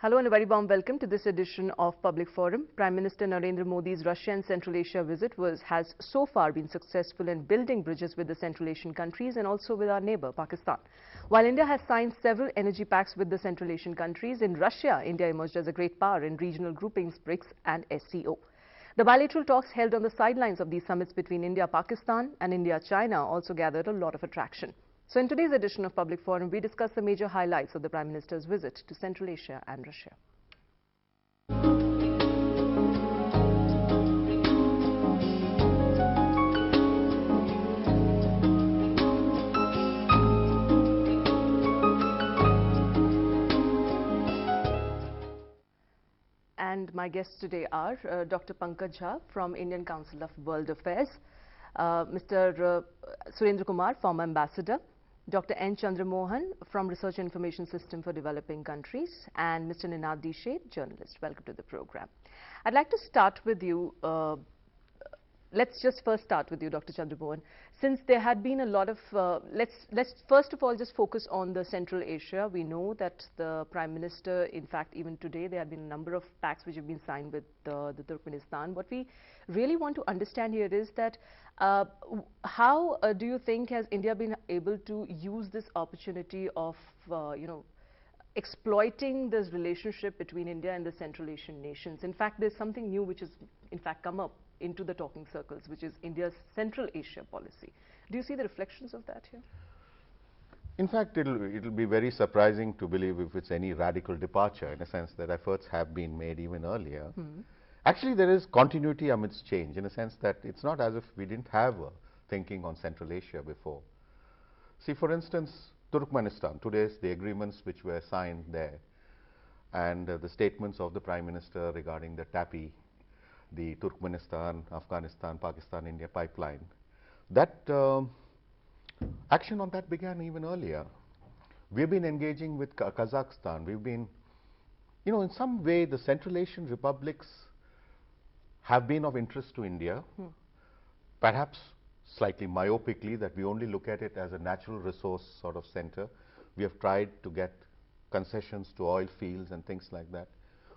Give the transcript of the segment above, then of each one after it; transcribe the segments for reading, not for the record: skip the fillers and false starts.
Hello and a very warm welcome to this edition of Public Forum. Prime Minister Narendra Modi's Russia and Central Asia visit has so far been successful in building bridges with the Central Asian countries and also with our neighbor, Pakistan. While India has signed several energy pacts with the Central Asian countries, in Russia, India emerged as a great power in regional groupings BRICS and SCO. The bilateral talks held on the sidelines of these summits between India-Pakistan and India-China also gathered a lot of attraction. So in today's edition of Public Forum, we discuss the major highlights of the Prime Minister's visit to Central Asia and Russia. And my guests today are Dr. Pankaj Jha from Indian Council of World Affairs, Mr. Surendra Kumar, former ambassador, Dr. N. Chandra Mohan from Research Information System for Developing Countries, and Mr. Ninad Deshe, journalist. Welcome to the program. I'd like to start with you. Let's just first start with you, Dr. Chandra Mohan. Since there had been a lot of, let's first of all just focus on the Central Asia. We know that the Prime Minister, in fact, even today, there have been a number of pacts which have been signed with the Turkmenistan. What we really want to understand here is that how do you think has India been able to use this opportunity of, exploiting this relationship between India and the Central Asian nations? In fact, there's something new which has, in fact, come up into the talking circles, which is India's Central Asia policy. Do you see the reflections of that here? In fact, it'll be very surprising to believe if it's any radical departure, in a sense that efforts have been made even earlier. Actually, there is continuity amidst change, in a sense that it's not as if we didn't have a thinking on Central Asia before. See, for instance, Turkmenistan, today's the agreements which were signed there, and the statements of the Prime Minister regarding the TAPI, the Turkmenistan, Afghanistan, Pakistan, India pipeline. That action on that began even earlier. We've been engaging with Kazakhstan. We've been, in some way the Central Asian republics have been of interest to India, perhaps slightly myopically, that we only look at it as a natural resource sort of center. We have tried to get concessions to oil fields and things like that.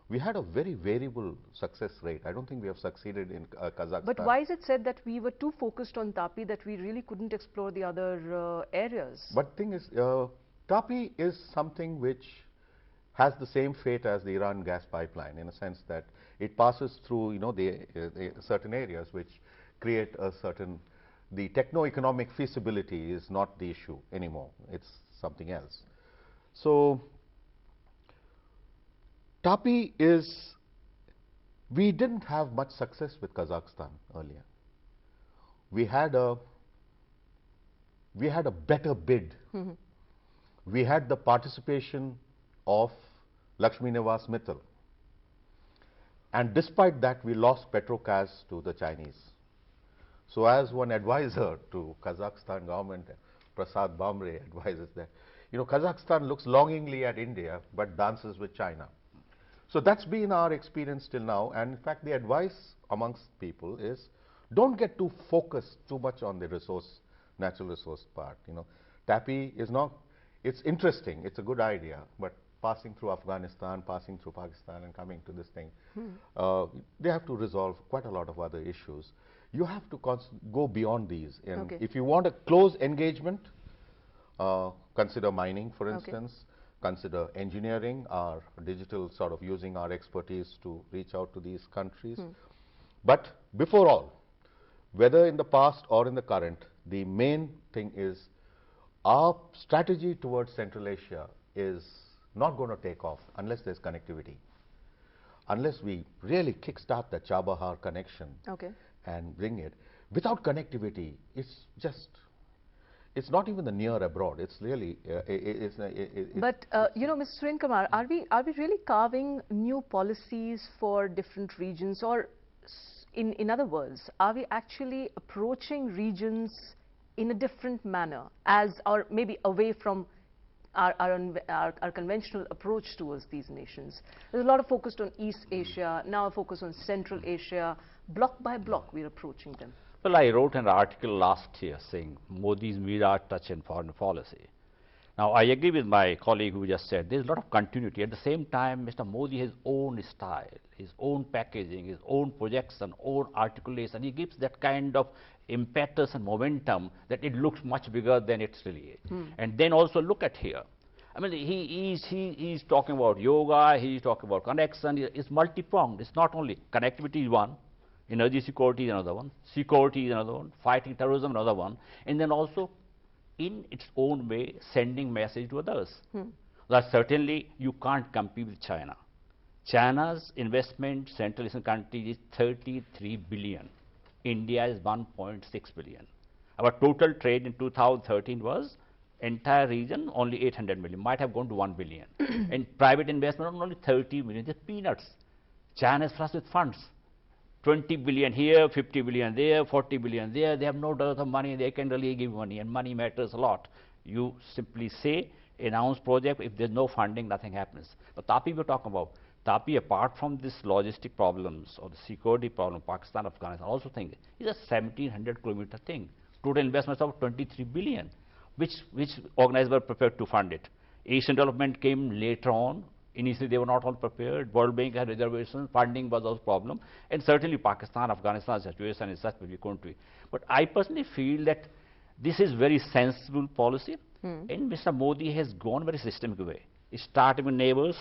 We had a very variable success rate. I don't think we have succeeded in Kazakhstan. But why is it said that we were too focused on TAPI that we really couldn't explore the other areas? But the thing is, TAPI is something which has the same fate as the Iran gas pipeline, in a sense that it passes through, the certain areas which create a certain, the techno-economic feasibility is not the issue anymore. It's something else. So TAPI is, we didn't have much success with Kazakhstan earlier. We had a better bid. We had the participation of Lakshmi Nivas Mittal, and despite that we lost Petrokaz to the Chinese. So as one advisor to Kazakhstan government, Prasad Bamre, advises that, Kazakhstan looks longingly at India but dances with China. So that's been our experience till now, and in fact the advice amongst people is don't get too focused too much on the natural resource part. TAPI is not, it's interesting, it's a good idea, but passing through Afghanistan, passing through Pakistan and coming to this thing, they have to resolve quite a lot of other issues. You have to go beyond these, and if you want a close engagement, consider mining, for instance. Consider engineering or digital, sort of using our expertise to reach out to these countries. But before all, whether in the past or in the current, the main thing is our strategy towards Central Asia is not going to take off unless there's connectivity. Unless we really kickstart the Chabahar connection and bring it. Without connectivity, it's not even the near abroad. It's really. But Mr. Surendra Kumar, are we really carving new policies for different regions, or in other words, are we actually approaching regions in a different manner, or maybe away from our conventional approach towards these nations? There's a lot of focus on East Asia, now a focus on Central Asia. Block by block, we're approaching them. Well, I wrote an article last year saying Modi's mirror touch in foreign policy. Now, I agree with my colleague who just said there's a lot of continuity. At the same time, Mr. Modi has his own style, his own packaging, his own projection, own articulation. He gives that kind of impetus and momentum that it looks much bigger than it's really is. And then also look at here. I mean, he's talking about yoga, he's talking about connection. It's multi-pronged. It's not only connectivity is one, energy security is another one, security is another one, fighting terrorism another one, and then also in its own way sending message to others. That certainly you can't compete with China. China's investment, Central Asian countries, is 33 billion. India is 1.6 billion. Our total trade in 2013 was entire region only 800 million, might have gone to 1 billion. And private investment only 30 million, just peanuts. China is flush with funds. 20 billion here, 50 billion there, 40 billion there. They have no dearth of money. They can really give money, and money matters a lot. You simply say, announce project. If there's no funding, nothing happens. But TAPI we're talking about. TAPI, apart from this logistic problems or the security problem, Pakistan, Afghanistan, also think is a 1700 kilometer thing. Total investments of 23 billion. Which organizers were prepared to fund it? Asian Development came later on. Initially, they were not all prepared. World Bank had reservations. Funding was also a problem. And certainly, Pakistan, Afghanistan situation is such that we couldn't be. But I personally feel that this is very sensible policy. And Mr. Modi has gone very systemic way. Starting with neighbors.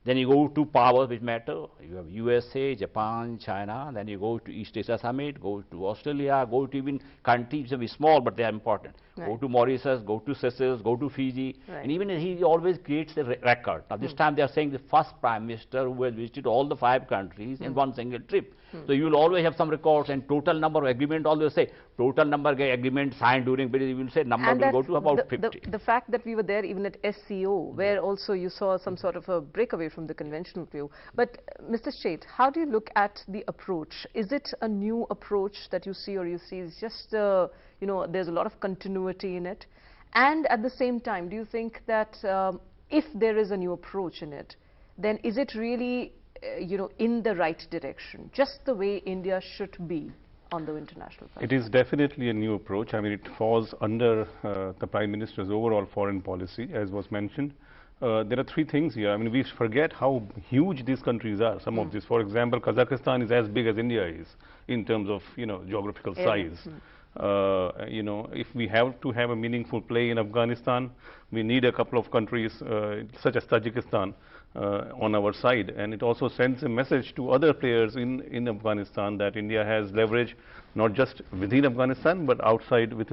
Then you go to powers which matter. You have USA, Japan, China. Then you go to East Asia Summit, go to Australia, go to even countries which are small but they are important. Right. Go to Mauritius, go to Seychelles, go to Fiji. Right. And even he always creates a record. Now this time they are saying the first Prime Minister who has visited all the 5 countries in one single trip. So you will always have some records and total number of agreement, always say total number of agreement signed during period, you will say number and will go to about 50. The fact that we were there even at SCO, where also you saw some sort of a breakaway from the conventional view. But Mr. Sheth, how do you look at the approach? Is it a new approach that you see, or you see it's just, you know, there's a lot of continuity in it? And at the same time, do you think that if there is a new approach in it, then is it really you know, in the right direction, just the way India should be on the international front? It is definitely a new approach. I mean, it falls under the Prime Minister's overall foreign policy, as was mentioned. There are 3 things here. I mean, we forget how huge these countries are. Some of these, for example, Kazakhstan is as big as India is in terms of, you know, geographical size. You know, if we have to have a meaningful play in Afghanistan, we need a couple of countries such as Tajikistan on our side, and it also sends a message to other players in Afghanistan that India has leverage not just within Afghanistan but outside with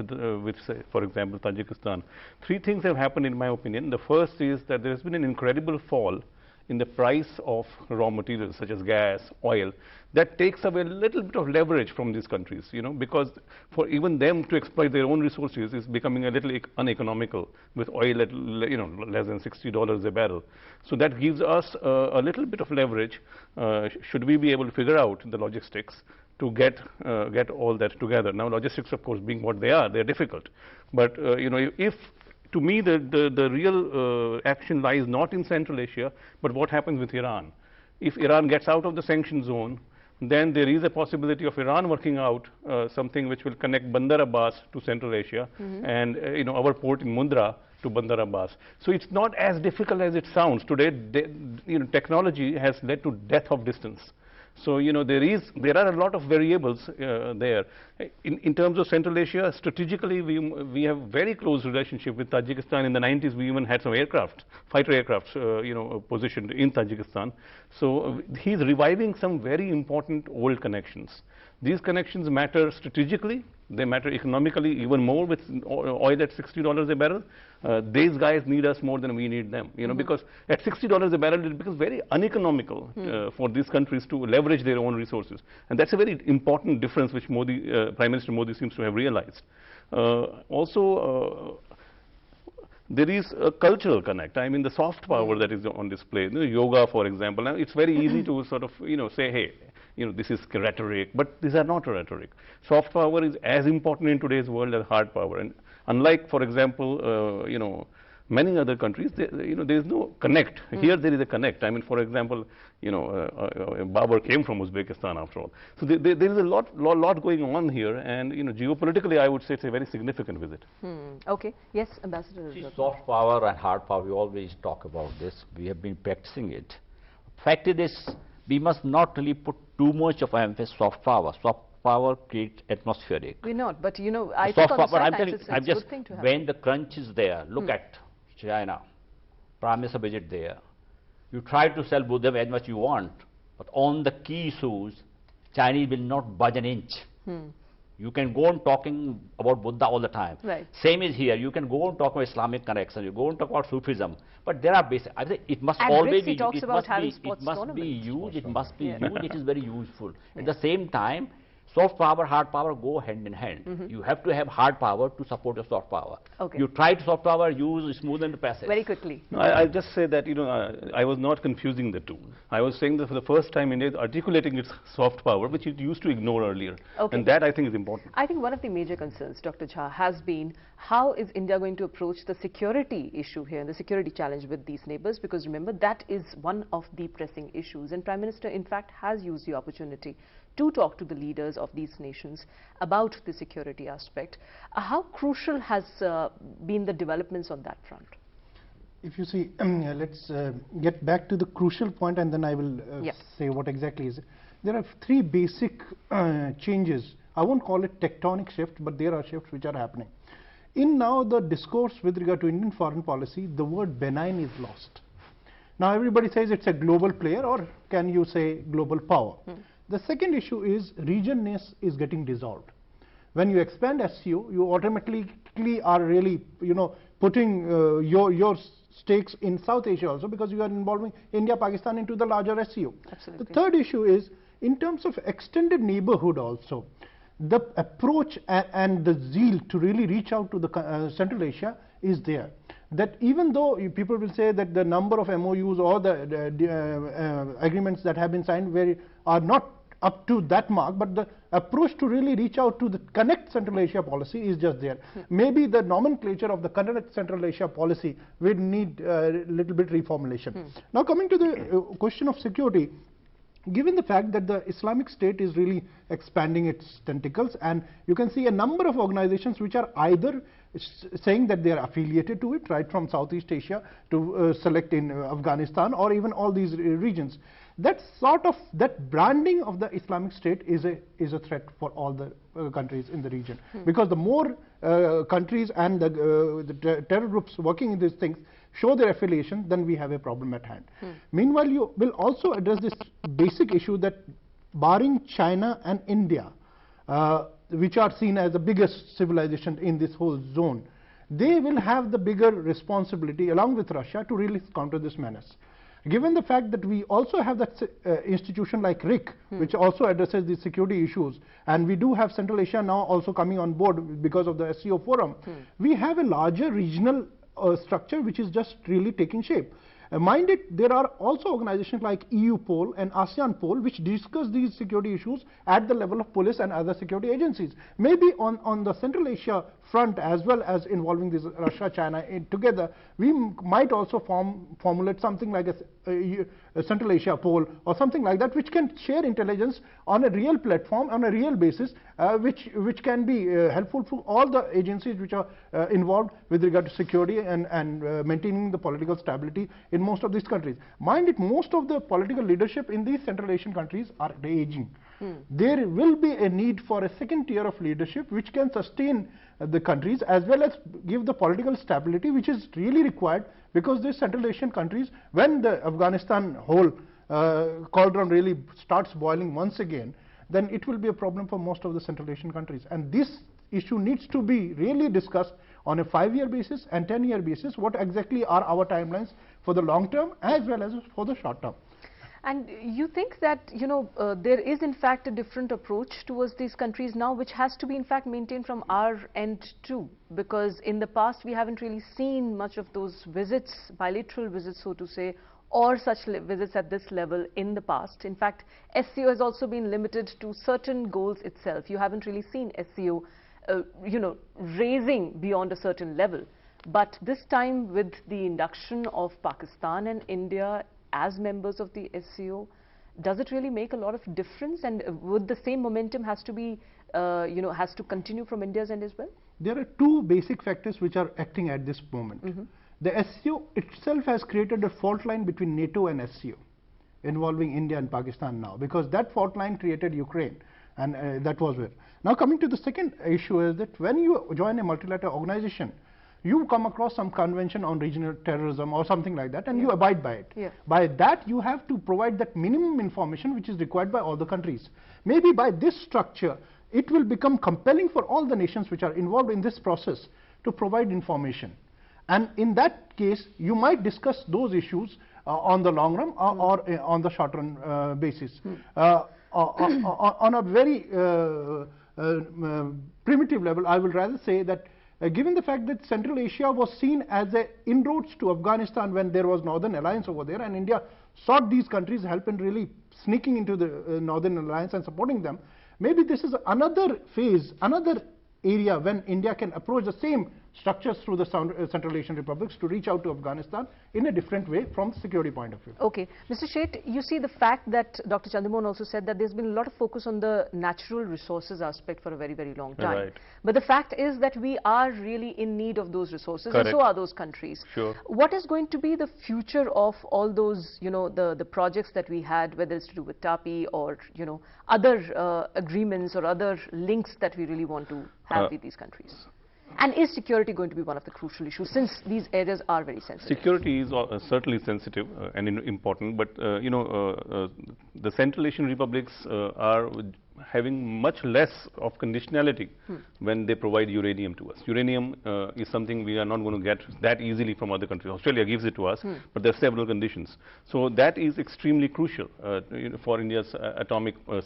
say, for example, Tajikistan. 3 things have happened in my opinion. The first is that there has been an incredible fall in the price of raw materials such as gas, oil. That takes away a little bit of leverage from these countries, you know, because for even them to exploit their own resources is becoming a little uneconomical with oil at, you know, less than $60 a barrel. So that gives us a little bit of leverage should we be able to figure out the logistics to get all that together. Now, logistics, of course, being what they are difficult. But you know, if to me, the real action lies not in Central Asia, but what happens with Iran. If Iran gets out of the sanction zone, then there is a possibility of Iran working out something which will connect Bandar Abbas to Central Asia and you know, our port in Mundra to Bandar Abbas. So it's not as difficult as it sounds. Today, you know, technology has led to death of distance. So, you know, there are a lot of variables there. In terms of Central Asia, strategically, we have very close relationship with Tajikistan. In the 90s, we even had some aircraft, fighter aircraft, you know, positioned in Tajikistan. So he's reviving some very important old connections. These connections matter strategically. They matter economically even more with oil at $60 a barrel. These guys need us more than we need them, you know, because at $60 a barrel it becomes very uneconomical for these countries to leverage their own resources. And that's a very important difference which Prime Minister Modi seems to have realized. Also, there is a cultural connect. I mean, the soft power that is on display. You know, yoga, for example. Now, it's very easy to sort of, you know, say, hey, you know, this is rhetoric, but these are not rhetoric. Soft power is as important in today's world as hard power. And unlike, for example, you know, Many other countries, there is no connect. Here there is a connect. I mean, for example, Babar came from Uzbekistan after all. So there is a lot going on here, and geopolitically, I would say it's a very significant visit. Okay. Yes, Ambassador. See, soft power and hard power, we always talk about this. We have been practicing it. Fact is, we must not really put too much of emphasis soft power. Soft power creates atmospheric. We're not, but I soft think on the power, I'm side telling, it's I'm a just, good thing to have. when the crunch is there, look at China. Prime Minister visit there. You try to sell Buddhism as much you want, but on the key issues, Chinese will not budge an inch. You can go on talking about Buddha all the time. Right. Same is here. You can go on talk about Islamic connection. You go on talk about Sufism. But there are basic. I think it must At always BRICS, be. he talks about having It sports must be tournaments. huge. It must be Yeah. huge. It is very useful. At the same time, soft power, hard power go hand in hand. You have to have hard power to support your soft power. Okay. You try to soft power, use smoothen the passage. Very quickly. No, I'll just say that, I was not confusing the two. I was saying that for the first time India is articulating its soft power, which it used to ignore earlier. Okay. And that I think is important. I think one of the major concerns, Dr. Jha, has been how is India going to approach the security issue here and the security challenge with these neighbors, because remember that is one of the pressing issues, and Prime Minister in fact has used the opportunity to talk to the leaders of these nations about the security aspect. How crucial has been the developments on that front? If you see, let's get back to the crucial point, and then I will Yes. say what exactly is it. There are three basic changes. I won't call it tectonic shift, but there are shifts which are happening. In now the discourse with regard to Indian foreign policy, the word benign is lost. Now everybody says it's a global player, or can you say global power. The second issue is regionness is getting dissolved. When you expand SCO, you automatically are really, putting your stakes in South Asia also, because you are involving India, Pakistan into the larger SCO. Absolutely. The third issue is, in terms of extended neighborhood also, the approach and the zeal to really reach out to the Central Asia is there. That even though people will say that the number of MOUs or the agreements that have been signed are not up to that mark, but the approach to really reach out to the Connect Central Asia policy is just there. Maybe the nomenclature of the Connect Central Asia policy will need a little bit reformulation. Now coming to the question of security, given the fact that the Islamic State is really expanding its tentacles, and you can see a number of organizations which are either saying that they are affiliated to it, right from Southeast Asia to select in Afghanistan or even all these regions. That branding of the Islamic State is a threat for all the countries in the region, because the more countries and the terror groups working in these things show their affiliation, then we have a problem at hand. Meanwhile, you will also address this basic issue that barring China and India, which are seen as the biggest civilization in this whole zone, they will have the bigger responsibility along with Russia to really counter this menace. Given the fact that we also have that institution like RIC, which also addresses the security issues, and we do have Central Asia now also coming on board because of the SCO forum, we have a larger regional structure which is just really taking shape. Mind it, there are also organizations like EUPOL and ASEAN-POL which discuss these security issues at the level of police and other security agencies. Maybe on the Central Asia front, as well as involving this Russia, China together, we might also formulate something like a Central Asia Pole or something like that, which can share intelligence on a real platform, on a real basis, which can be helpful for all the agencies which are involved with regard to security and maintaining the political stability in most of these countries. Mind it, most of the political leadership in these Central Asian countries are aging. There will be a need for a second tier of leadership which can sustain the countries as well as give the political stability which is really required, because these Central Asian countries, when the Afghanistan whole cauldron really starts boiling once again, then it will be a problem for most of the Central Asian countries. And this issue needs to be really discussed on a 5-year basis and 10-year basis. What exactly are our timelines for the long term as well as for the short term? And you think that, there is in fact a different approach towards these countries now, which has to be in fact maintained from our end too, because in the past we haven't really seen much of those visits, bilateral visits so to say, or such visits at this level in the past. In fact, SCO has also been limited to certain goals itself. You haven't really seen SCO, raising beyond a certain level. But this time with the induction of Pakistan and India as members of the SCO, does it really make a lot of difference, and would the same momentum has to be, has to continue from India's end as well? There are two basic factors which are acting at this moment. The SCO itself has created a fault line between NATO and SCO involving India and Pakistan now, because that fault line created Ukraine, and that was where. Now coming to the second issue is that when you join a multilateral organization, you come across some convention on regional terrorism or something like that, and you abide by it. By that, you have to provide that minimum information which is required by all the countries. Maybe by this structure, it will become compelling for all the nations which are involved in this process to provide information. And in that case, you might discuss those issues on the long run or on the short run basis. On a very primitive level, I will rather say that given the fact that Central Asia was seen as an inroads to Afghanistan when there was Northern Alliance over there, and India sought these countries' help in really sneaking into the Northern Alliance and supporting them, maybe this is another phase, another area when India can approach the same structures through the Central Asian republics to reach out to Afghanistan in a different way from the security point of view. Okay. Mr. Sheth, you see the fact that Dr. Chandramohan also said that there's been a lot of focus on the natural resources aspect for a very, very long time. Right. But the fact is that we are really in need of those resources, Correct. and so are those countries. Sure. What is going to be the future of all those, the projects that we had, whether it's to do with TAPI or, other agreements or other links that we really want to have with these countries? And is security going to be one of the crucial issues, since these areas are very sensitive? Security is certainly sensitive and important, but the Central Asian republics are having much less of conditionality when they provide uranium to us. Uranium is something we are not going to get that easily from other countries. Australia gives it to us, but there are several conditions. So that is extremely crucial for India's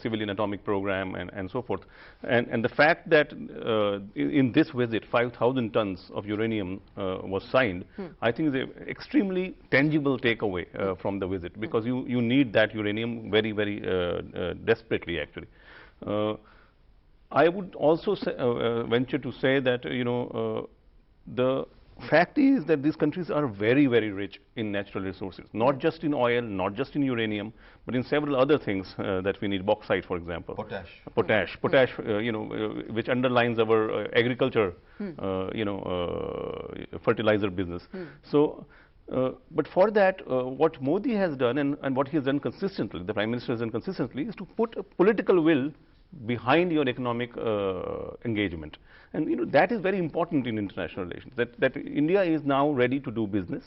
civilian atomic program and so forth. And the fact that in this visit 5,000 tons of uranium was signed, I think is an extremely tangible takeaway from the visit, because you need that uranium very, very desperately actually. I would also say, venture to say that the fact is that these countries are very, very rich in natural resources, not just in oil, not just in uranium, but in several other things that we need. Bauxite, for example. Potash, which underlines our agriculture, fertilizer business. So. But for that, what Modi has done and what he has done consistently, the Prime Minister has done consistently, is to put a political will behind your economic engagement. And that is very important in international relations, that India is now ready to do business.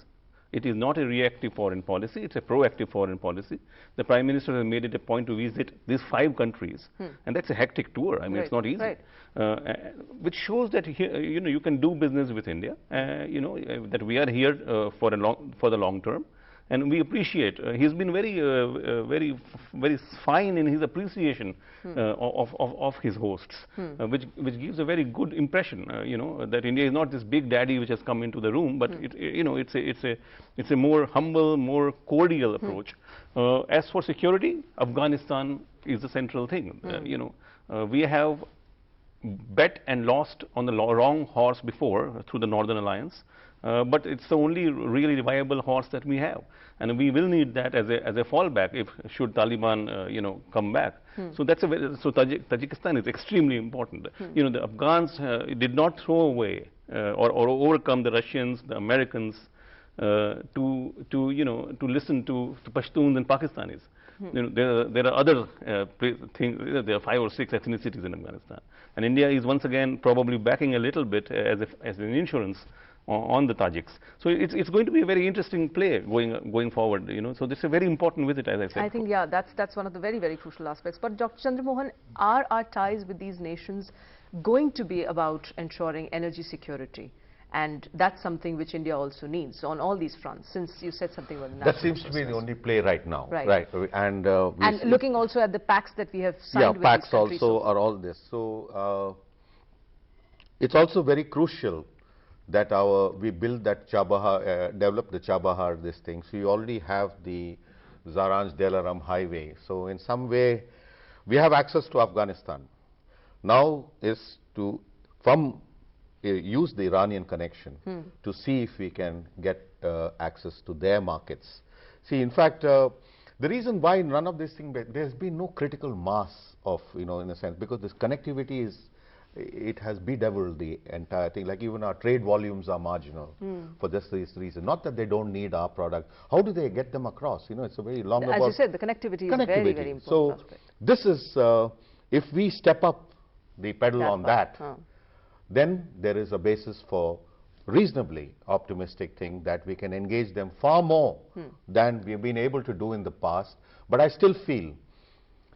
It is not a reactive foreign policy, it's a proactive foreign policy. The Prime Minister has made it a point to visit these 5 countries, and that's a hectic tour. I mean, it's not easy. Which shows that you can do business with India, that we are here for the long term. And we appreciate, he's been very fine in his appreciation of his hosts, which gives a very good impression, that India is not this big daddy which has come into the room, but it's a more humble, more cordial approach. As for security, Afghanistan is the central thing. We have bet and lost on the wrong horse before through the Northern Alliance. But it's the only really viable horse that we have, and we will need that as a fallback if should Taliban come back. So that's Tajikistan is extremely important. The Afghans did not throw away or overcome the Russians, the Americans to listen to Pashtuns and Pakistanis. There are other things. There are 5 or 6 ethnicities in Afghanistan, and India is once again probably backing a little bit as an insurance on the Tajiks. So it's going to be a very interesting play going forward. So this is a very important visit, as I said. I think that's one of the very, very crucial aspects. But Dr. Chandramohan, are our ties with these nations going to be about ensuring energy security? And that's something which India also needs on all these fronts, since you said something about the that seems to be the only play right now. Right. And looking also at the pacts that we have signed with pacts these countries. also are all this. So it's also very crucial that we build that Chabahar, develop the Chabahar, this thing. So you already have the Zaranj-Delaram highway. So in some way, we have access to Afghanistan. Now is to, from use the Iranian connection to see if we can get access to their markets. See, in fact, the reason why none of these things, there's been no critical mass of, in a sense, because this connectivity is, it has bedeviled the entire thing. Like even our trade volumes are marginal for just this reason. Not that they don't need our product. How do they get them across? It's a very long. As you said, the connectivity is very, very important. So aspect. this is, if we step up the pedal on that, then there is a basis for reasonably optimistic thing that we can engage them far more than we have been able to do in the past. But I still feel,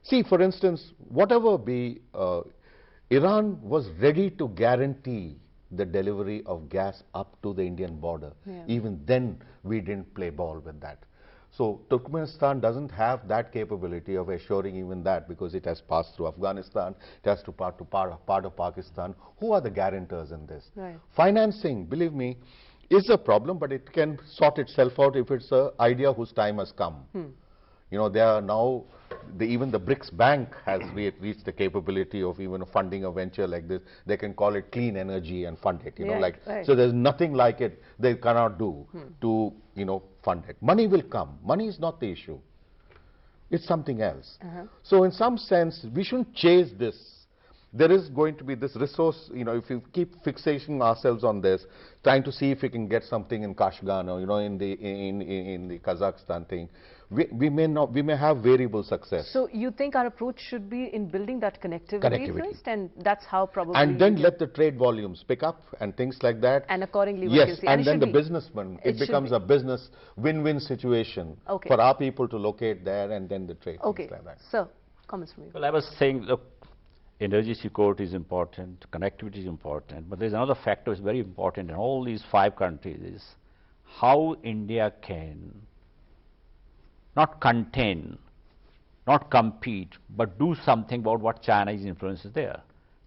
see, for instance, whatever be, Iran was ready to guarantee the delivery of gas up to the Indian border. Even then, we didn't play ball with that. So Turkmenistan doesn't have that capability of assuring even that, because it has passed through Afghanistan, it has to part of Pakistan. Who are the guarantors in this? Financing, believe me, is a problem, but it can sort itself out if it's an idea whose time has come. There are now, even the BRICS Bank has reached the capability of even funding a venture like this. They can call it clean energy and fund it, So there's nothing like it they cannot do to, fund it. Money will come. Money is not the issue. It's something else. So in some sense, we shouldn't chase this. There is going to be this resource, if you keep fixating ourselves on this, trying to see if we can get something in Kashgan or, in the Kazakhstan thing, we may have variable success. So you think our approach should be in building that connectivity first, and that's how probably... And then let the trade volumes pick up and things like that. And accordingly, yes, and then the businessman, it becomes a business win-win situation for our people to locate there, and then the trade, things like that. Sir, comments from you. Well, I was saying, look, energy security is important, connectivity is important, but there's another factor which is very important in all these 5 countries is how India can not contain, not compete, but do something about what China's influence is there.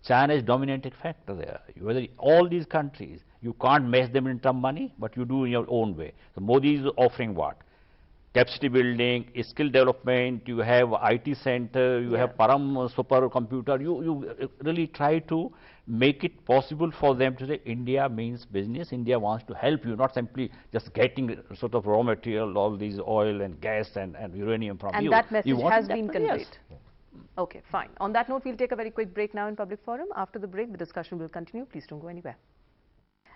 China is dominated factor there. Whether all these countries, you can't measure them in terms of money, but you do in your own way. So Modi is offering what? Capacity building, skill development, you have IT center, you have Param supercomputer, you really try to make it possible for them to say India means business, India wants to help you, not simply just getting sort of raw material, all these oil and gas and uranium from you. And that message has been conveyed. Yes. Okay, fine. On that note, we'll take a very quick break now in Public Forum. After the break, the discussion will continue. Please don't go anywhere.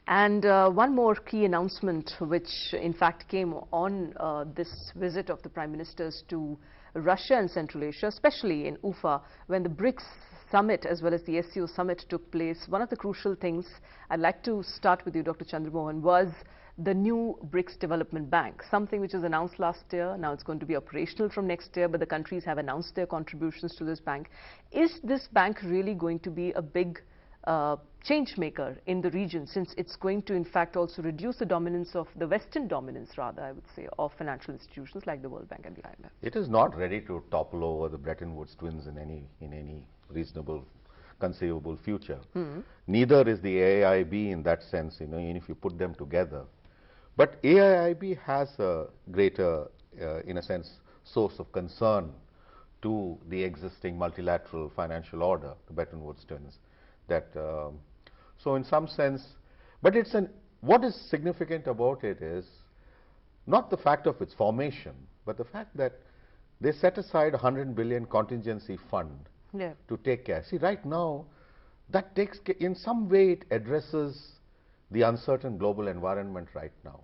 And one more key announcement, which in fact came on this visit of the Prime Ministers to Russia and Central Asia, especially in Ufa, when the BRICS summit as well as the SCO summit took place. One of the crucial things, I'd like to start with you, Dr. Chandramohan, was the new BRICS Development Bank, something which was announced last year. Now it's going to be operational from next year, but the countries have announced their contributions to this bank. Is this bank really going to be a big change maker in the region, since it's going to in fact also reduce the dominance of the Western dominance, rather, I would say, of financial institutions like the World Bank and the IMF? It is not ready to topple over the Bretton Woods twins in any reasonable, conceivable future. Neither is the AIIB in that sense, even if you put them together. But AIIB has a greater, in a sense, source of concern to the existing multilateral financial order, the Bretton Woods twins. That so in some sense, but what is significant about it is not the fact of its formation, but the fact that they set aside 100 billion contingency fund to take care. See, right now, that takes care, in some way it addresses the uncertain global environment right now.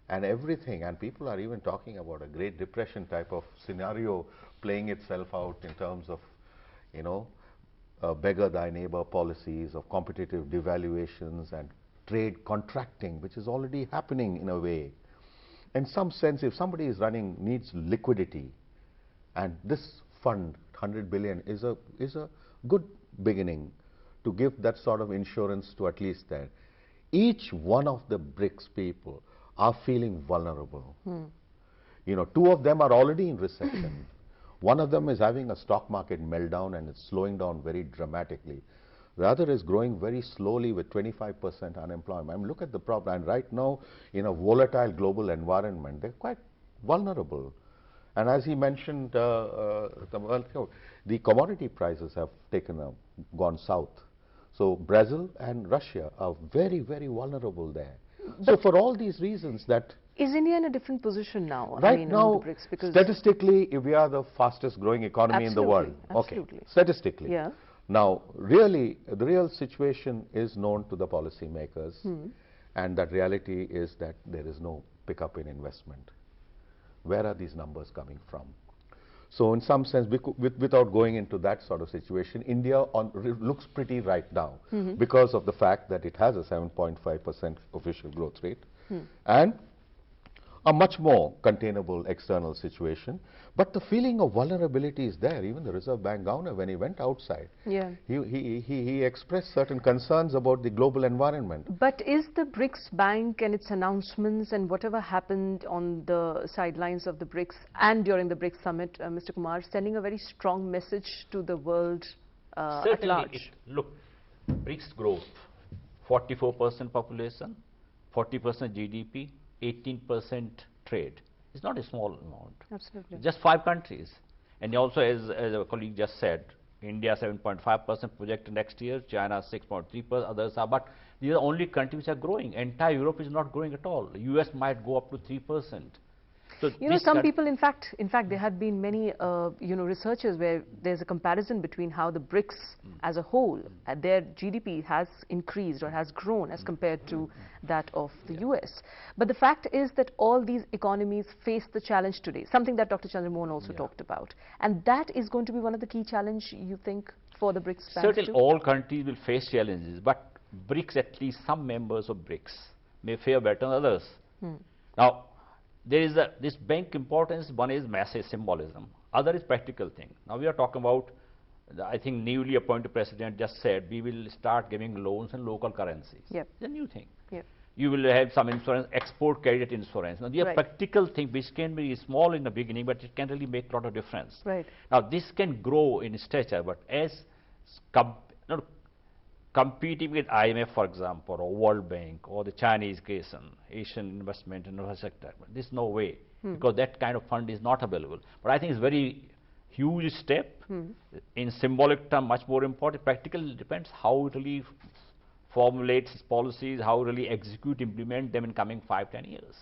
And everything, and people are even talking about a Great Depression type of scenario playing itself out in terms of, beggar thy neighbor policies, of competitive devaluations and trade contracting, which is already happening in a way. In some sense, if somebody is needs liquidity, and this fund, 100 billion, is a good beginning to give that sort of insurance to at least that. Each one of the BRICS people are feeling vulnerable. 2 of them are already in recession. One of them is having a stock market meltdown and it's slowing down very dramatically. The other is growing very slowly with 25% unemployment. I mean, look at the problem. And right now, in a volatile global environment, they're quite vulnerable. And as he mentioned, the commodity prices have gone south. So Brazil and Russia are very, very vulnerable there. So for all these reasons that Is India in a different position now? right I mean, now, on the BRICS, because statistically, we are the fastest growing economy in the world. Absolutely. Okay, statistically. Yeah. Now, really, the real situation is known to the policymakers, and that reality is that there is no pickup in investment. Where are these numbers coming from? So in some sense, without going into that sort of situation, India looks pretty right now because of the fact that it has a 7.5% official growth rate and a much more containable external situation. But the feeling of vulnerability is there. Even the Reserve Bank governor, when he went outside, he expressed certain concerns about the global environment. But is the BRICS Bank and its announcements and whatever happened on the sidelines of the BRICS and during the BRICS summit, Mr. Kumar, sending a very strong message to the world at large? Look, BRICS growth, 44% population, 40% GDP, 18% trade. It's not a small amount. Absolutely. Just 5 countries. And also, as our colleague just said, India 7.5% projected next year, China 6.3%, others are. But these are the only countries which are growing. Entire Europe is not growing at all. The US might go up to 3%. So you know, some people, in fact, there have been many, researchers where there's a comparison between how the BRICS as a whole, their GDP has increased or has grown as compared to that of the US. But the fact is that all these economies face the challenge today, something that Dr. Chandra Mohan also talked about. And that is going to be one of the key challenges, you think, for the BRICS banks Certainly, all countries will face challenges, but BRICS, at least some members of BRICS, may fare better than others. Now, there is this bank importance. One is massive symbolism, other is practical thing. Now we are talking about, I think newly appointed president just said we will start giving loans in local currencies. Yep. It's a new thing. Yep. You will have some insurance, export credit insurance. Now these are practical things which can be small in the beginning, but it can really make a lot of difference. Right. Now this can grow in stature, but as competing with IMF, for example, or World Bank, or the Chinese Asian Investment and Infrastructure, there's no way, because that kind of fund is not available. But I think it's very huge step. In symbolic term, much more important. Practically, it depends how it really formulates its policies, how it really execute, implement them in coming 5-10 years.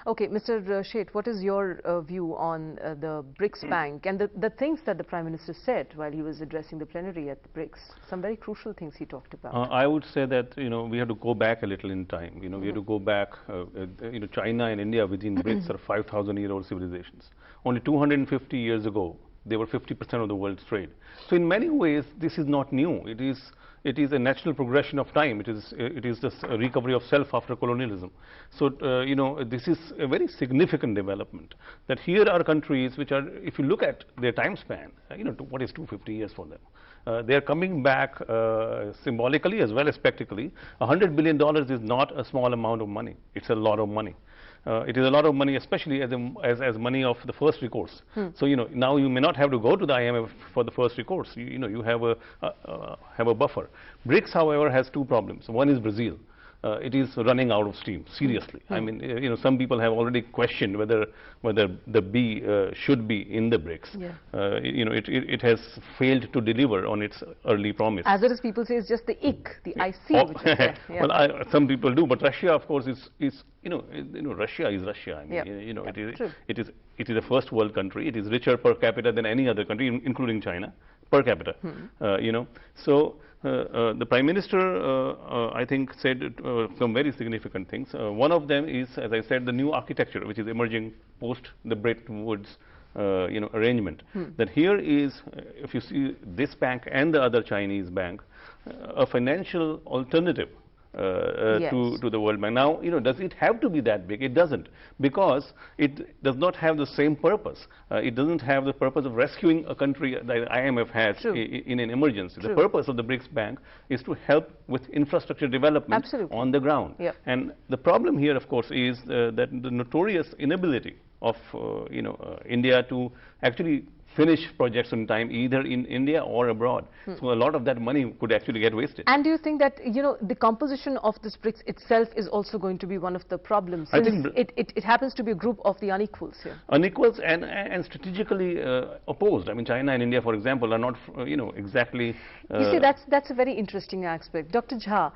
Okay, Mr. Sheth, what is your view on the BRICS Bank and the things that the Prime Minister said while he was addressing the plenary at the BRICS? Some very crucial things he talked about. I would say that, we have to go back a little in time. We have to go back, China and India within BRICS are 5,000-year-old civilizations. Only 250 years ago, they were 50% of the world's trade. So in many ways, this is not new. It is a natural progression of time. It is just a recovery of self after colonialism. So this is a very significant development. That here are countries which are, if you look at their time span, what is 250 years for them? They are coming back symbolically as well as practically. $100 billion is not a small amount of money. It's a lot of money. It is a lot of money, especially as money of the first recourse. So now you may not have to go to the IMF for the first recourse. You have a buffer. BRICS, however, has 2 problems. One is Brazil. It is running out of steam, seriously. I mean, some people have already questioned whether the B should be in the BRICS. Yeah. It has failed to deliver on its early promise. As it is, people say it's just the IC, the IC, which is there. Yeah. Well, some people do, but Russia, of course, is Russia is Russia. I mean, it is a first world country. It is richer per capita than any other country, including China, per capita. So the Prime Minister, I think, said some very significant things. One of them is, as I said, the new architecture which is emerging post the Bretton Woods arrangement. That here is, if you see this bank and the other Chinese bank, a financial alternative to the World Bank. Now, does it have to be that big? It doesn't, because it does not have the same purpose. It doesn't have the purpose of rescuing a country that IMF has in an emergency. The purpose of the BRICS Bank is to help with infrastructure development on the ground. And the problem here, of course, is that the notorious inability of India to actually finish projects on time, either in India or abroad. So a lot of that money could actually get wasted. And do you think that, you know, the composition of this BRICS itself is also going to be one of the problems, I since think it happens to be a group of the unequals here? Unequals and strategically opposed. I mean, China and India, for example, are not, you know, exactly. You see, that's a very interesting aspect. Dr. Jha,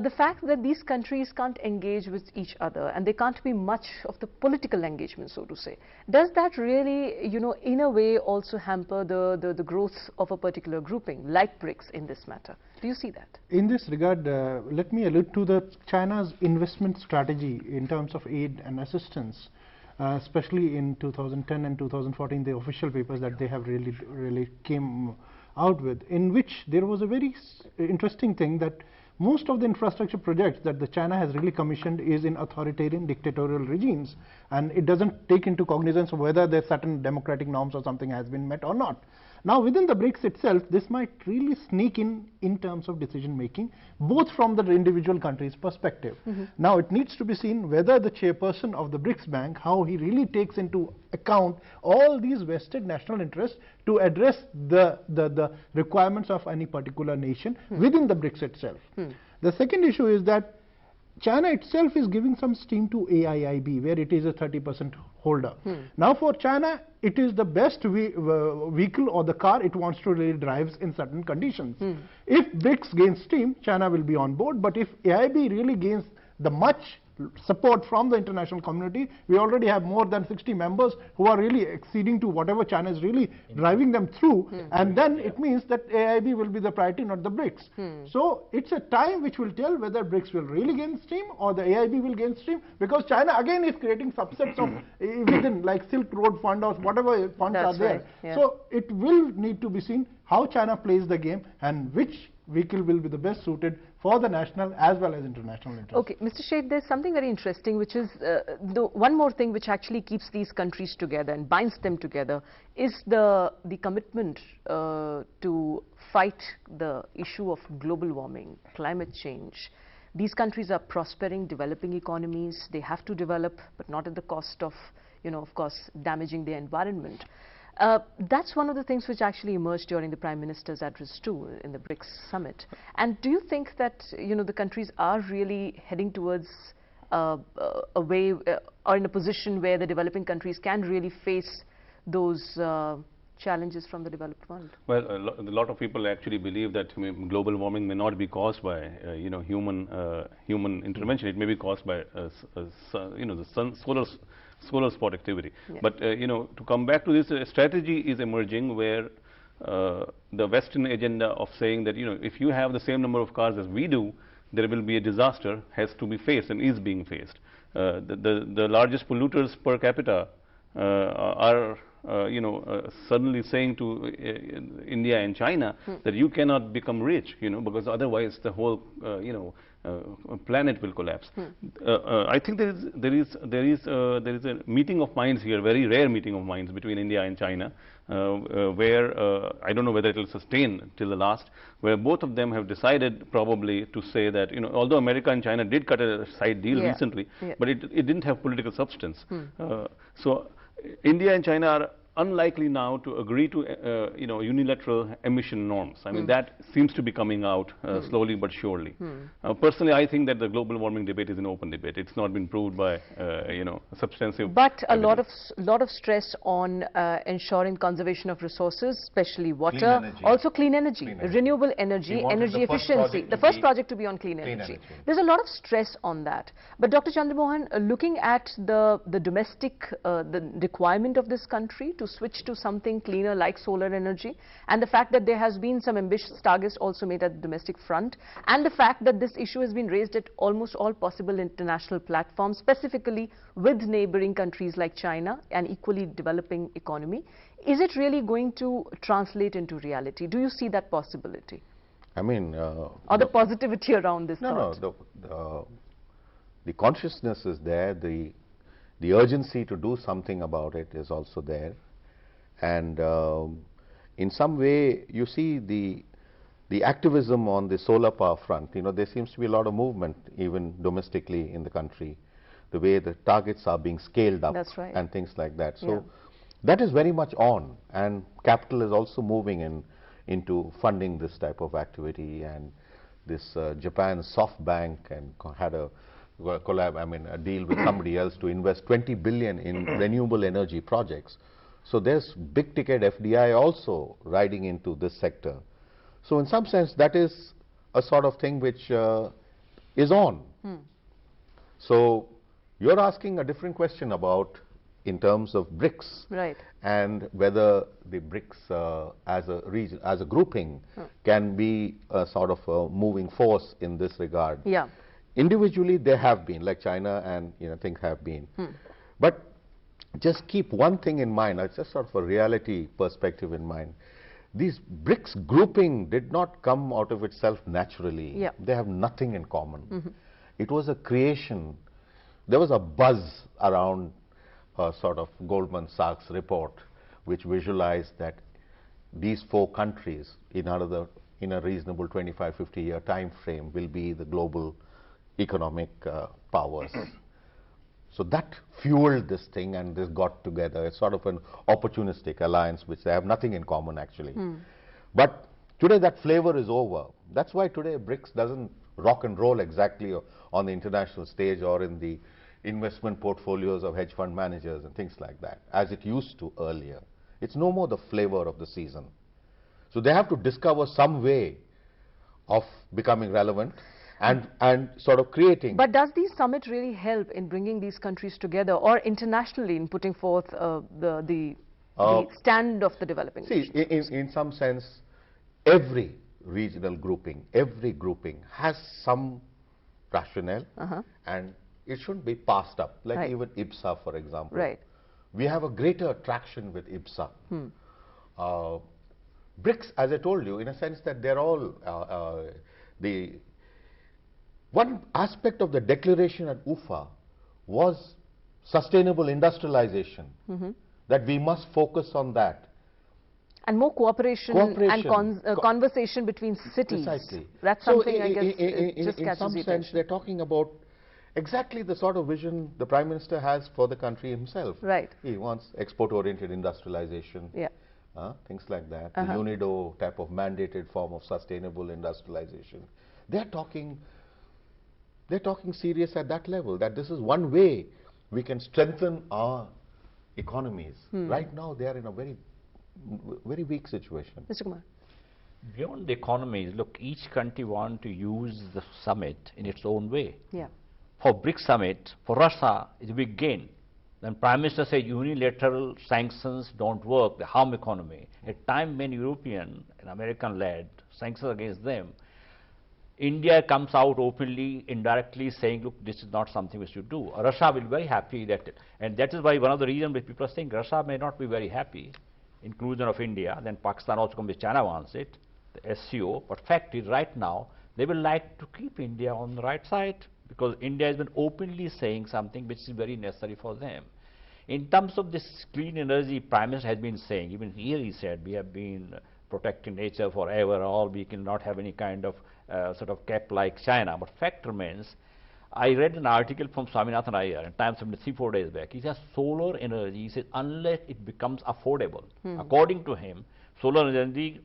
the fact that these countries can't engage with each other and there can't be much of the political engagement, so to say, does that really, you know, in a way also hamper the growth of a particular grouping like BRICS in this matter? Do you see that? In this regard, let me allude to China's investment strategy in terms of aid and assistance, especially in 2010 and 2014, the official papers that they have really came out with, in which there was a very interesting thing that most of the infrastructure projects that the China has really commissioned is in authoritarian dictatorial regimes, and it doesn't take into cognizance of whether there's certain democratic norms or something has been met or not. Now, within the BRICS itself, this might really sneak in terms of decision making, both from the individual country's perspective. Now, it needs to be seen whether the chairperson of the BRICS Bank, how he really takes into account all these vested national interests to address the requirements of any particular nation within the BRICS itself. The second issue is that China itself is giving some steam to AIIB, where it is a 30% holder. Now, for China, it is the best vehicle or the car it wants to really drive in certain conditions. If BRICS gains steam, China will be on board, but if AIIB really gains the much support from the international community, we already have more than 60 members who are really acceding to whatever China is really driving them through, and then it means that AIIB will be the priority, not the BRICS. So it's a time which will tell whether BRICS will really gain steam or the AIIB will gain steam, because China again is creating subsets of within, like Silk Road Fund or whatever funds are there. Right, yeah. So it will need to be seen how China plays the game and which vehicle will be the best suited for the national as well as international interest. Okay, Mr. Sheth, there's something very interesting, which is the one more thing which actually keeps these countries together and binds them together is the commitment to fight the issue of global warming, climate change. These countries are prospering, developing economies. They have to develop, but not at the cost of, you know, of course, damaging the environment. That's one of the things which actually emerged during the Prime Minister's address too in the BRICS summit. And do you think that, you know, the countries are really heading towards a way or in a position where the developing countries can really face those challenges from the developed world? Well, a lot of people actually believe that global warming may not be caused by you know, human intervention. It may be caused by you know, the solar spot activity. Yeah. But you know, to come back to this, strategy is emerging where the Western agenda of saying that, you know, if you have the same number of cars as we do, there will be a disaster, has to be faced and is being faced. The largest polluters per capita are you know, suddenly saying to India and China that you cannot become rich, you know, because otherwise the whole you know, planet will collapse. I think there is a meeting of minds here, very rare meeting of minds between India and China, where I don't know whether it will sustain till the last, where both of them have decided probably to say that, you know, although America and China did cut a side deal recently, but it didn't have political substance. So India and China are unlikely now to agree to you know, unilateral emission norms. I mean, that seems to be coming out slowly but surely. Personally, I think that the global warming debate is an open debate. It's not been proved by you know, substantive. But a lot of stress on ensuring conservation of resources, especially water, also clean energy, renewable energy, energy efficiency. The first project to be on clean energy. There's a lot of stress on that. But Dr. Chandramohan, looking at the domestic the requirement of this country to switch to something cleaner like solar energy, and the fact that there has been some ambitious targets also made at the domestic front, and the fact that this issue has been raised at almost all possible international platforms, specifically with neighboring countries like China, an equally developing economy, is it really going to translate into reality? Do you see that possibility? I mean, or the positivity around this thought? No, the consciousness is there, the urgency to do something about it is also there. And in some way, you see the activism on the solar power front. You know, there seems to be a lot of movement even domestically in the country, the way the targets are being scaled up. That's right. And things like that. So That is very much on, and capital is also moving into funding this type of activity, and this Japan SoftBank and had a collab, I mean a deal with somebody else to invest 20 billion in renewable energy projects. So there's big ticket FDI also riding into this sector. So in some sense that is a sort of thing which is on. So you're asking a different question about in terms of BRICS, Right. and whether the BRICS as a region, as a grouping, can be a sort of a moving force in this regard. Yeah. Individually they have been, like China and things have been. But just keep one thing in mind, just sort of a reality perspective in mind. These BRICS grouping did not come out of itself naturally. Yeah. They have nothing in common. It was a creation. There was a buzz around a sort of Goldman Sachs report which visualized that these 4 countries in a reasonable 25-50 year time frame will be the global economic powers. So that fueled this thing, and this got together. It's sort of an opportunistic alliance which they have nothing in common actually. But today that flavor is over. That's why today BRICS doesn't rock and roll exactly on the international stage or in the investment portfolios of hedge fund managers and things like that, as it used to earlier. It's no more the flavor of the season. So they have to discover some way of becoming relevant and sort of creating. But does the summit really help in bringing these countries together, or internationally in putting forth the stand of the developing nations? See, in some sense, every regional grouping, every grouping has some rationale, and it shouldn't be passed up, like even IBSA, for example. Right. We have a greater attraction with IBSA. BRICS, as I told you, in a sense that they're all the one aspect of the declaration at UFA was sustainable industrialization, that we must focus on that. And more cooperation and conversation between cities. Precisely. That's So something I guess it just in catches some the sense, attention. they're talking about exactly the sort of vision the Prime Minister has for the country himself. Right. He wants export-oriented industrialization, Yeah. things like that. The UNIDO type of mandated form of sustainable industrialization. They're talking serious at that level, that this is one way we can strengthen our economies. Right now they are in a very, very weak situation. Mr. Kumar. Beyond the economies, look, each country wants to use the summit in its own way. Yeah. For BRICS summit, for Russia, it's a big gain. When Prime Minister said unilateral sanctions don't work, they harm economy. At time when European and American-led sanctions against them, India comes out openly, indirectly saying, look, this is not something we should do. Russia will be very happy that, and that is why one of the reasons which people are saying Russia may not be very happy, inclusion of India, then Pakistan also comes, China wants it, the SCO, but fact is right now, they will like to keep India on the right side, because India has been openly saying something which is very necessary for them. In terms of this clean energy, Prime Minister has been saying, even here he said, we have been protecting nature forever, all we cannot have any kind of sort of cap like China. But fact remains, I read an article from Swaminathan Iyer in Times of 3-4 days back. He says solar energy, he says, unless it becomes affordable. According to him, solar energy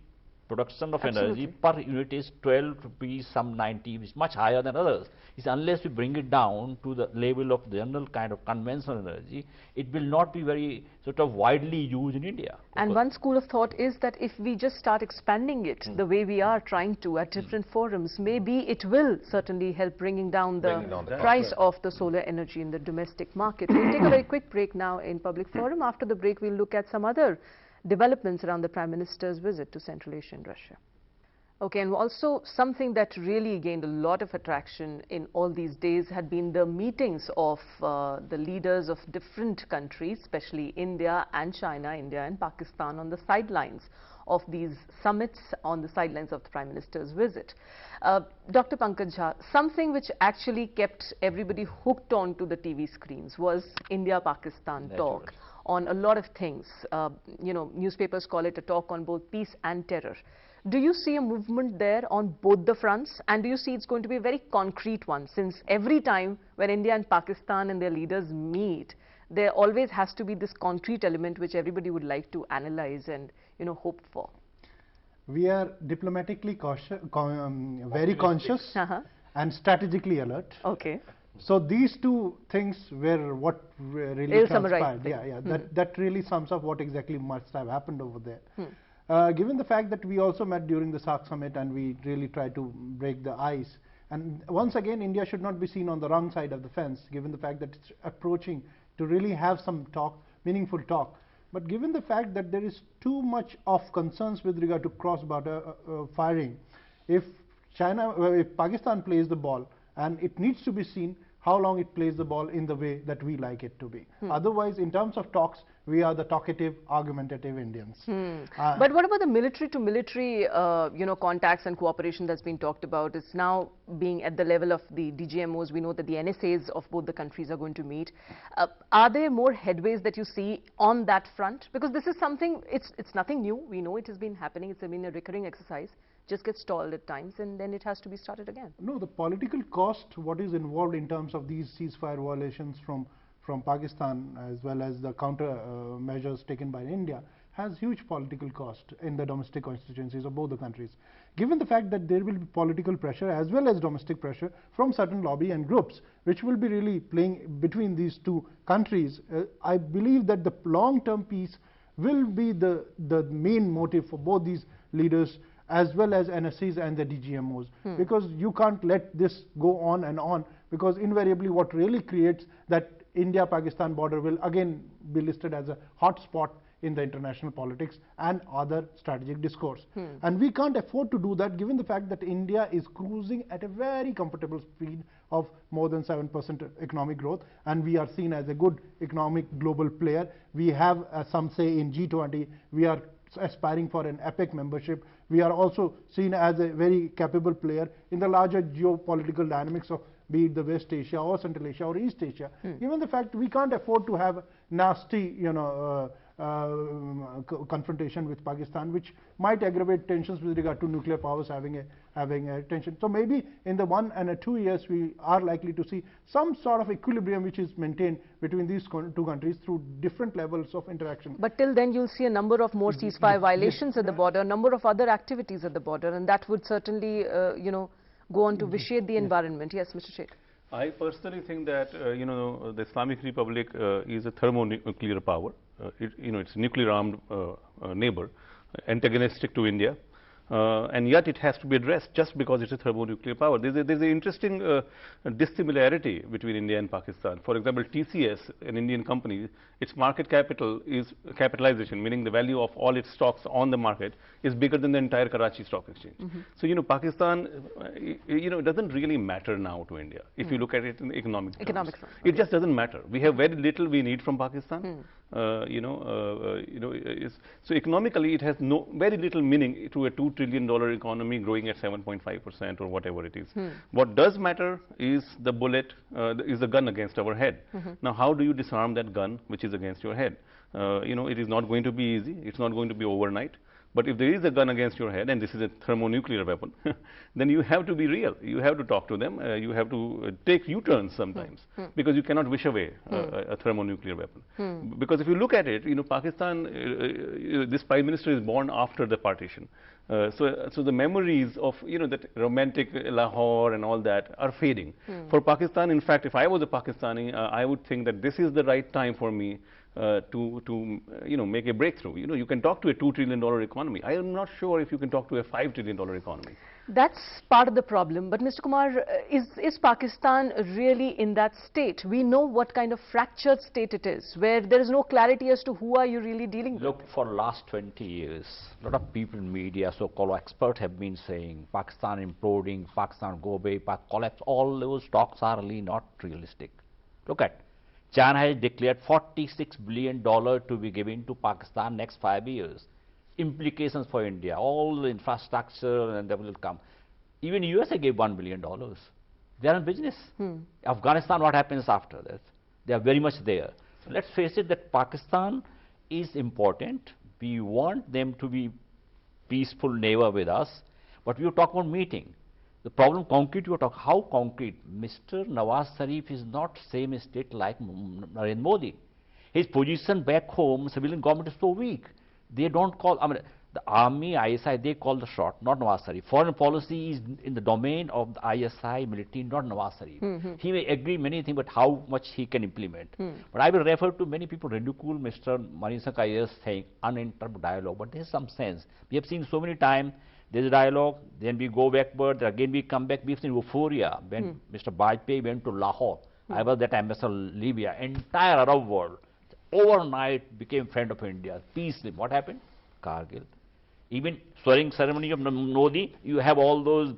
production of energy per unit is 12 rupees, some 90, which is much higher than others. It's unless we bring it down to the level of general kind of conventional energy, it will not be very sort of widely used in India. And one school of thought is that if we just start expanding it the way we are trying to at different forums, maybe it will certainly help bringing down the price of the solar energy in the domestic market. We'll take a very quick break now in public forum. After the break, we'll look at some other developments around the Prime Minister's visit to Central Asia and Russia. Okay, and also something that really gained a lot of attraction in all these days had been the meetings of the leaders of different countries, especially India and China, India and Pakistan, on the sidelines of these summits, on the sidelines of the Prime Minister's visit. Dr. Pankaj Jha, something which actually kept everybody hooked on to the TV screens was India-Pakistan talk on a lot of things. You know, newspapers call it a talk on both peace and terror. Do you see a movement there on both the fronts, and do you see it's going to be a very concrete one, since every time when India and Pakistan and their leaders meet, there always has to be this concrete element which everybody would like to analyze and, you know, hope for. We are diplomatically very conscious and strategically alert. Okay. So these two things were what really transpired. Yeah, that really sums up what exactly must have happened over there. Given the fact that we also met during the SAARC summit and we really tried to break the ice, and once again India should not be seen on the wrong side of the fence, given the fact that it's approaching to really have some talk, meaningful talk. But given the fact that there is too much of concerns with regard to cross-border firing, if Pakistan plays the ball, and it needs to be seen how long it plays the ball in the way that we like it to be. Otherwise, in terms of talks, we are the talkative, argumentative Indians. But what about the military to military, you know, contacts and cooperation that's been talked about? It's now being at the level of the DGMOs. We know that the NSAs of both the countries are going to meet. Are there more headways that you see on that front? Because this is something, it's nothing new. We know it has been happening. It's been a recurring exercise. Just gets stalled at times and then it has to be started again. No, the political cost, what is involved in terms of these ceasefire violations from Pakistan, as well as the counter measures taken by India, has huge political cost in the domestic constituencies of both the countries. Given the fact that there will be political pressure as well as domestic pressure from certain lobby and groups, which will be really playing between these two countries, I believe that the long-term peace will be the main motive for both these leaders, as well as NSCs and the DGMOs, because you can't let this go on, because invariably what really creates that India-Pakistan border will again be listed as a hot spot in the international politics and other strategic discourse. And we can't afford to do that, given the fact that India is cruising at a very comfortable speed of more than 7% economic growth, and we are seen as a good economic global player. We have some say in G20. We are aspiring for an APEC membership. We are also seen as a very capable player in the larger geopolitical dynamics of be it the West Asia or Central Asia or East Asia. Given the fact we can't afford to have nasty, you know, confrontation with Pakistan, which might aggravate tensions with regard to nuclear powers having a tension. So maybe in the 1 and 2 years we are likely to see some sort of equilibrium which is maintained between these two countries through different levels of interaction. But till then you'll see a number of more ceasefire violations at the border, a number of other activities at the border, and that would certainly, you know, go on to vitiate the environment. Yes, Mr. Sheikh. I personally think that you know, the Islamic Republic is a thermonuclear power. It's a nuclear-armed neighbor, antagonistic to India, and yet it has to be addressed just because it's a thermonuclear power. There's an interesting dissimilarity between India and Pakistan. For example, TCS, an Indian company, its market capitalization, meaning the value of all its stocks on the market, is bigger than the entire Karachi Stock Exchange. So, you know, Pakistan, it doesn't really matter now to India if you look at it in economic terms. It just doesn't matter. We have very little we need from Pakistan. So economically it has very little meaning to a $2 trillion economy growing at 7.5% or whatever it is. What does matter is the bullet, is the gun against our head. Now, how do you disarm that gun which is against your head? It is not going to be easy. It's not going to be overnight. But if there is a gun against your head, and this is a thermonuclear weapon, then you have to be real. You have to talk to them. You have to take U-turns sometimes, because you cannot wish away a thermonuclear weapon. Because if you look at it, Pakistan, this Prime Minister is born after the partition. So the memories of, that romantic Lahore and all that are fading. For Pakistan, in fact, if I was a Pakistani, I would think that this is the right time for me to make a breakthrough. You can talk to a $2 trillion economy. I am not sure if you can talk to a $5 trillion economy. That's part of the problem. But Mr. Kumar, is Pakistan really in that state? We know what kind of fractured state it is, where there is no clarity as to who are you really dealing with. Look, for the last 20 years, a lot of people in media, so-called experts, have been saying Pakistan imploding, Pakistan go away, collapse. All those talks are really not realistic. Look at China has declared $46 billion to be given to Pakistan next 5 years. Implications for India, all the infrastructure and that will come. Even USA gave $1 billion. They are in business. Afghanistan, what happens after that? They are very much there. So let's face it that Pakistan is important. We want them to be peaceful neighbor with us, but we talk about meeting. The problem concrete, you talk, how concrete? Mr. Nawaz Sharif is not same state like Narendra Modi. His position back home, civilian government is so weak. They don't call, I mean, the army, ISI, they call the shot, not Nawaz Sharif. Foreign policy is in the domain of the ISI military, not Nawaz Sharif. He may agree many things, but how much he can implement. But I will refer to many people ridicule Mr. Manish Kai's saying uninterrupted dialogue, but there is some sense. We have seen so many times, there is a dialogue, then we go backward, again we come back. We have seen euphoria when Mr. Bajpayee went to Lahore. I was that ambassador Libya, entire Arab world, overnight became friend of India, peace. What happened? Kargil. Even swearing ceremony of Modi, you have all those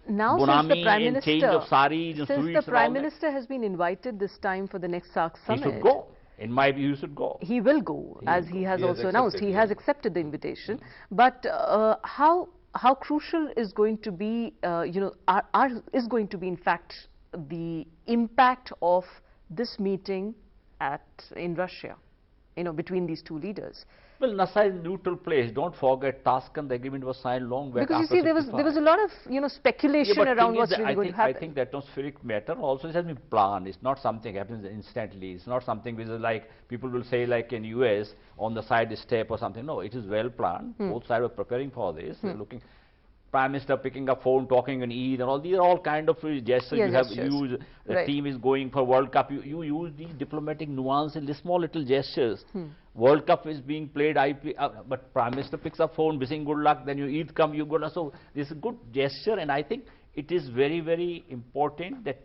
now bonami and change of saris and since sweets the Prime Minister has been invited this time for the next SAARC he summit. should go. In my view, he should go. He will go, as he has also announced. He has accepted the invitation. But how crucial is going to be, is going to be in fact the impact of this meeting in Russia, between these two leaders? Well, NASA is a neutral place. Don't forget, Tashkent, the agreement was signed long back. Because you see, there was a lot of speculation around what's really going to happen. I think the atmospheric matter also has been planned. It's not something happens instantly. It's not something which is like people will say like in US on the side step or something. No, it is well planned. Both sides were preparing for this. They're looking. Prime Minister picking up phone, talking on Eid and all, these are all kind of gestures you have used. The team is going for World Cup. You use these diplomatic nuances, the small little gestures. World Cup is being played, but Prime Minister picks up phone, wishing good luck, then you Eid come, you good luck. So this is a good gesture, and I think it is very, very important that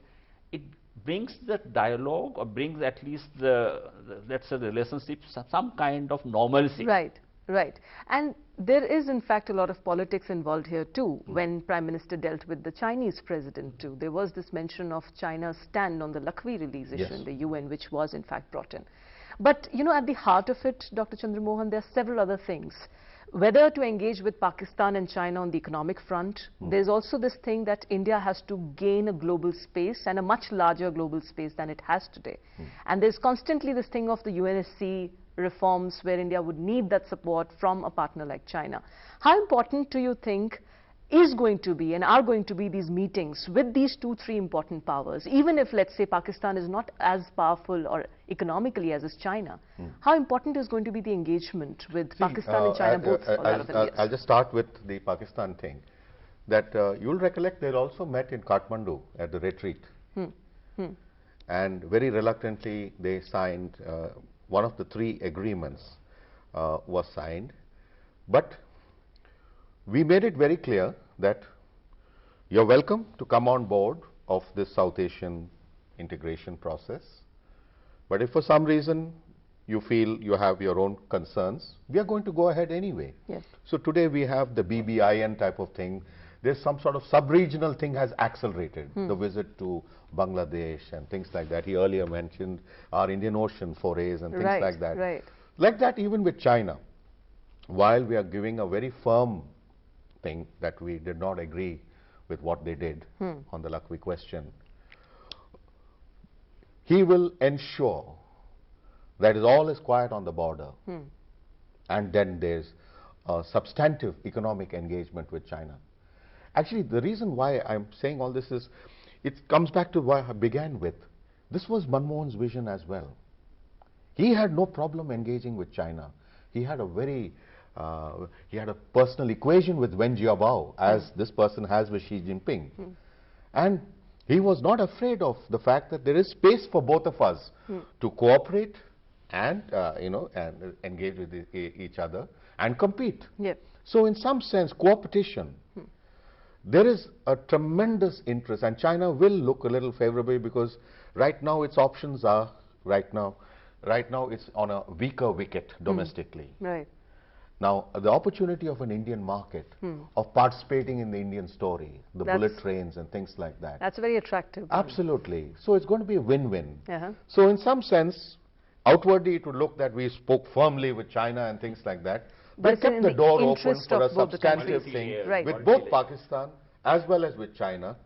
it brings the dialogue or brings at least let's say the relationship, some kind of normalcy. Right. Right. And there is in fact a lot of politics involved here too. When Prime Minister dealt with the Chinese president too, there was this mention of China's stand on the Lakhvi release issue in the UN, which was in fact brought in. But at the heart of it, Dr. Chandra Mohan, there are several other things. Whether to engage with Pakistan and China on the economic front, there's also this thing that India has to gain a global space and a much larger global space than it has today. And there's constantly this thing of the UNSC reforms where India would need that support from a partner like China. How important do you think is going to be and are going to be these meetings with these three important powers, even if, let's say, Pakistan is not as powerful or economically as is China? How important is going to be the engagement with Pakistan and China both for that of India? I'll just start with the Pakistan thing. That you'll recollect they also met in Kathmandu at the retreat. And very reluctantly they signed one of the three agreements was signed, but we made it very clear that you're welcome to come on board of this South Asian integration process, but if for some reason you feel you have your own concerns, we are going to go ahead anyway. Yes. So today we have the BBIN type of thing. There's some sort of sub-regional thing has accelerated, the visit to Bangladesh and things like that. He earlier mentioned our Indian Ocean forays and things like that. Right. Like that even with China, while we are giving a very firm thing that we did not agree with what they did on the Lakhvi question, he will ensure that all is quiet on the border and then there's a substantive economic engagement with China. Actually, the reason why I'm saying all this is, it comes back to what I began with. This was Manmohan's vision as well. He had no problem engaging with China. He had a very, he had a personal equation with Wen Jiabao, as this person has with Xi Jinping. And he was not afraid of the fact that there is space for both of us to cooperate and, and engage with each other and compete. Yep. So in some sense, co-opetition, there is a tremendous interest, and China will look a little favorably because right now its options are, right now it's on a weaker wicket domestically. Right. Now, the opportunity of an Indian market, of participating in the Indian story, the bullet trains and things like that. That's very attractive. Absolutely. So it's going to be a win-win. Uh-huh. So in some sense, outwardly it would look that we spoke firmly with China and things like that. But we kept the door open for a both the substantive countries. thing Right. with both Pakistan as well as with China.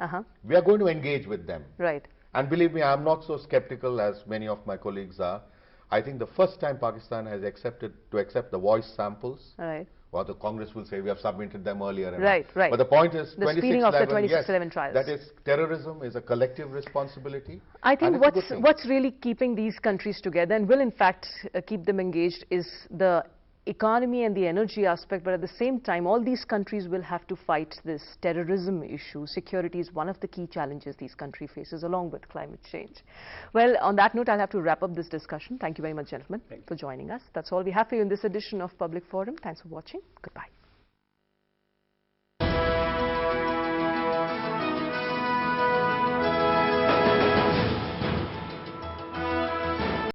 We are going to engage with them. Right. And believe me, I'm not so skeptical as many of my colleagues are. I think the first time Pakistan has accepted the voice samples Or the Congress will say we have submitted them earlier. And Right, right. But the point is, The speeding of the 2611 yes, trials. that is, terrorism is a collective responsibility. I think and it's a good thing. what's really keeping these countries together and will in fact keep them engaged is the economy and the energy aspect, but at the same time all these countries will have to fight this terrorism issue. Security is one of the key challenges these countries faces along with climate change. Well, on that note, I'll have to wrap up this discussion. Thank you very much, gentlemen, for joining us. That's all we have for you in this edition of Public Forum. Thanks for watching. Goodbye.